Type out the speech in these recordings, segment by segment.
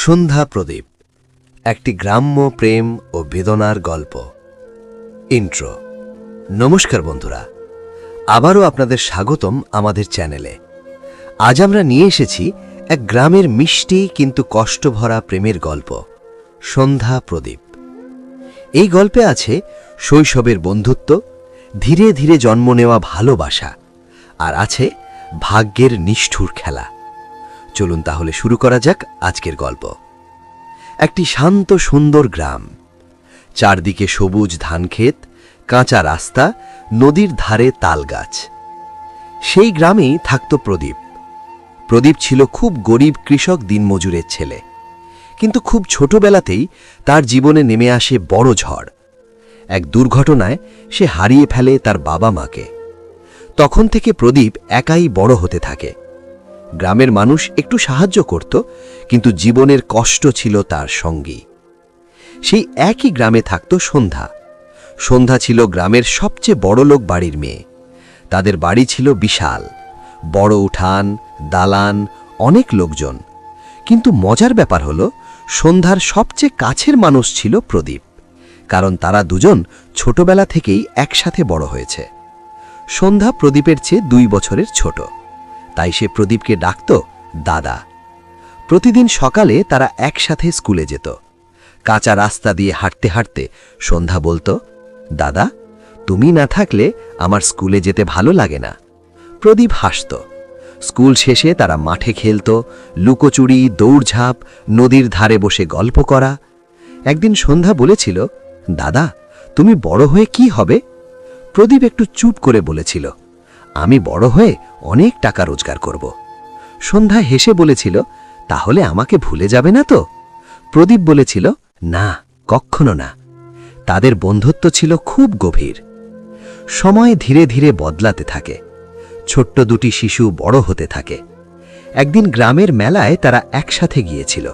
সন্ধ্যা প্রদীপ একটি গ্রাম্য প্রেম ও বেদনার গল্প। ইন্ট্রো। নমস্কার বন্ধুরা, আবারও আপনাদের স্বাগতম আমাদের চ্যানেলে। আজ আমরা নিয়ে এসেছি এক গ্রামের মিষ্টি কিন্তু কষ্টভরা প্রেমের গল্প, সন্ধ্যা প্রদীপ। এই গল্পে আছে শৈশবের বন্ধুত্ব, ধীরে ধীরে জন্ম নেওয়া ভালোবাসা, আর আছে ভাগ্যের নিষ্ঠুর খেলা। চলুন তাহলে শুরু করা যাক আজকের গল্প। একটি শান্ত সুন্দর গ্রাম, চারদিকে সবুজ ধানক্ষেত, কাঁচা রাস্তা, নদীর ধারে তালগাছ। সেই গ্রামেই থাকত প্রদীপ। প্রদীপ ছিল খুব গরিব কৃষক দিনমজুরের ছেলে, কিন্তু খুব ছোটবেলাতেই তার জীবনে নেমে আসে বড় ঝড়। এক দুর্ঘটনায় সে হারিয়ে ফেলে তার বাবা মাকে। তখন থেকে প্রদীপ একাই বড় হতে থাকে। গ্রামের মানুষ একটু সাহায্য করত, কিন্তু জীবনের কষ্ট ছিল তার সঙ্গী। সেই একই গ্রামে থাকত সন্ধ্যা। সন্ধ্যা ছিল গ্রামের সবচেয়ে বড়লোক বাড়ির মেয়ে। তাদের বাড়ি ছিল বিশাল, বড় উঠান, দালান, অনেক লোকজন। কিন্তু মজার ব্যাপার হলো, সন্ধ্যার সবচেয়ে কাছের মানুষ ছিল প্রদীপ, কারণ তারা দুজন ছোটবেলা থেকেই একসাথে বড় হয়েছে। সন্ধ্যা প্রদীপের চেয়ে 2 বছরের ছোট, তাই সে প্রদীপকে ডাকত দাদা। প্রতিদিন সকালে তারা একসাথে স্কুলে যেত। কাঁচা রাস্তা দিয়ে হাঁটতে হাঁটতে সন্ধ্যা বলতো, দাদা, তুমি না থাকলে আমার স্কুলে যেতে ভালো লাগে না। প্রদীপ হাসত। স্কুল শেষে তারা মাঠে খেলত, লুকোচুরি, দৌড়ঝাঁপ, নদীর ধারে বসে গল্প করা। একদিন সন্ধ্যা বলেছিল, দাদা, তুমি বড় হয়ে কি হবে? প্রদীপ একটু চুপ করে বলেছিল, আমি বড় হয়ে অনেক টাকা রোজগার করব। সন্ধ্যা হেসে বলেছিল, তাহলে আমাকে ভুলে যাবে না তো? প্রদীপ বলেছিল, না, কখনো না। তাদের বন্ধুত্ব ছিল খুব গভীর। সময় ধীরে ধীরে বদলাতে থাকে। ছোট্ট দুটি শিশু বড় হতে থাকে। একদিন গ্রামের মেলায় তারা একসাথে গিয়েছিল।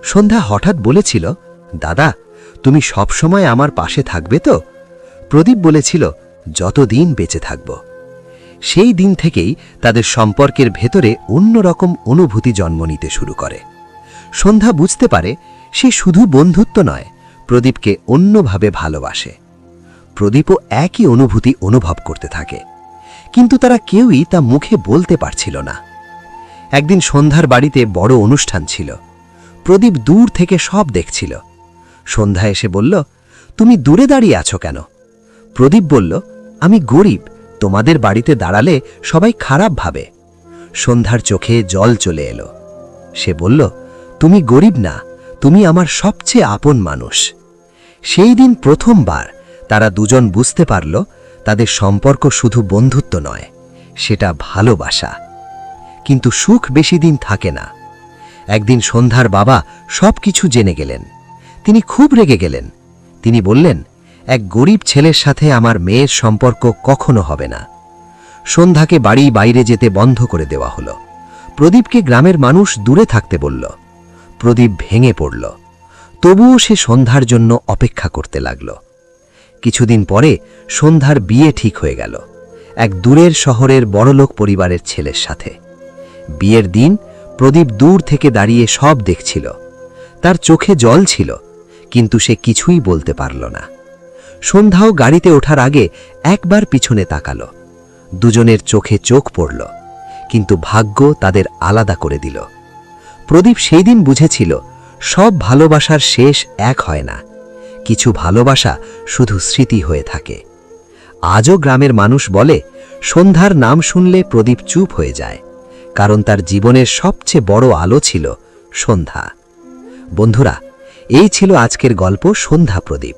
সন্ধ্যা হঠাৎ বলেছিল, দাদা, তুমি সব সময় আমার পাশে থাকবে তো? প্রদীপ বলেছিল, যতদিন বেঁচে থাকব। সেই দিন থেকেই তাদের সম্পর্কের ভেতরে অন্যরকম অনুভূতি জন্ম নিতে শুরু করে। সন্ধ্যা বুঝতে পারে সে শুধু বন্ধুত্ব নয়, প্রদীপকে অন্যভাবে ভালোবাসে। প্রদীপও একই অনুভূতি অনুভব করতে থাকে, কিন্তু তারা কেউই তা মুখে বলতে পারছিল না। একদিন সন্ধ্যার বাড়িতে বড় অনুষ্ঠান ছিল। প্রদীপ দূর থেকে সব দেখছিল। সন্ধ্যা এসে বলল, তুমি দূরে দাঁড়িয়ে আছো কেন? প্রদীপ বলল, আমি গরিব, তোমাদের বাড়িতে দাঁড়ালে সবাই খারাপ ভাবে। সন্ধ্যার চোখে জল চলে এলো। সে বলল, তুমি গরিব না, তুমি আমার সবচেয়ে আপন মানুষ। সেই দিন প্রথমবার তারা দুজন বুঝতে পারল, তাদের সম্পর্ক শুধু বন্ধুত্ব নয়, সেটা ভালোবাসা। কিন্তু সুখ বেশি দিন থাকে না। একদিন সন্ধ্যার বাবা সবকিছু জেনে গেলেন। তিনি খুব রেগে গেলেন। তিনি বললেন, এক গরিব ছেলের সাথে আমার মেয়ের সম্পর্ক কখনো হবে না। সন্ধ্যাকে বাড়ি বাইরে যেতে বন্ধ করে দেওয়া হলো। প্রদীপকে গ্রামের মানুষ দূরে থাকতে বলল। প্রদীপ ভেঙে পড়ল। তবুও সে সন্ধ্যার জন্য অপেক্ষা করতে লাগল। কিছুদিন পরে সন্ধ্যার বিয়ে ঠিক হয়ে গেল, এক দূরের শহরের বড়লোক পরিবারের ছেলের সাথে। বিয়ের দিন প্রদীপ দূর থেকে দাঁড়িয়ে সব দেখছিল। তার চোখে জল ছিল, কিন্তু সে কিছুই বলতে পারল না। সন্ধ্যাও গাড়িতে ওঠার আগে একবার পিছনে তাকাল। দুজনের চোখে চোখ পড়ল, কিন্তু ভাগ্য তাদের আলাদা করে দিল। প্রদীপ সেই দিন বুঝেছিল, সব ভালোবাসার শেষ এক হয় না। কিছু ভালোবাসা শুধু স্মৃতি হয়ে থাকে। আজও গ্রামের মানুষ বলে, সন্ধ্যার নাম শুনলে প্রদীপ চুপ হয়ে যায়, কারণ তার জীবনের সবচেয়ে বড় আলো ছিল সন্ধ্যা। বন্ধুরা, এই ছিল আজকের গল্প সন্ধ্যা প্রদীপ।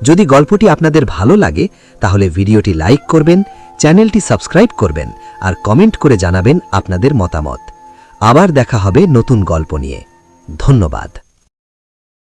যদি গল্পটি আপনাদের ভালো লাগে তাহলে ভিডিওটি লাইক করবেন, চ্যানেলটি সাবস্ক্রাইব করবেন, আর কমেন্ট করে জানাবেন আপনাদের মতামত। আবার দেখা হবে নতুন গল্প নিয়ে। ধন্যবাদ।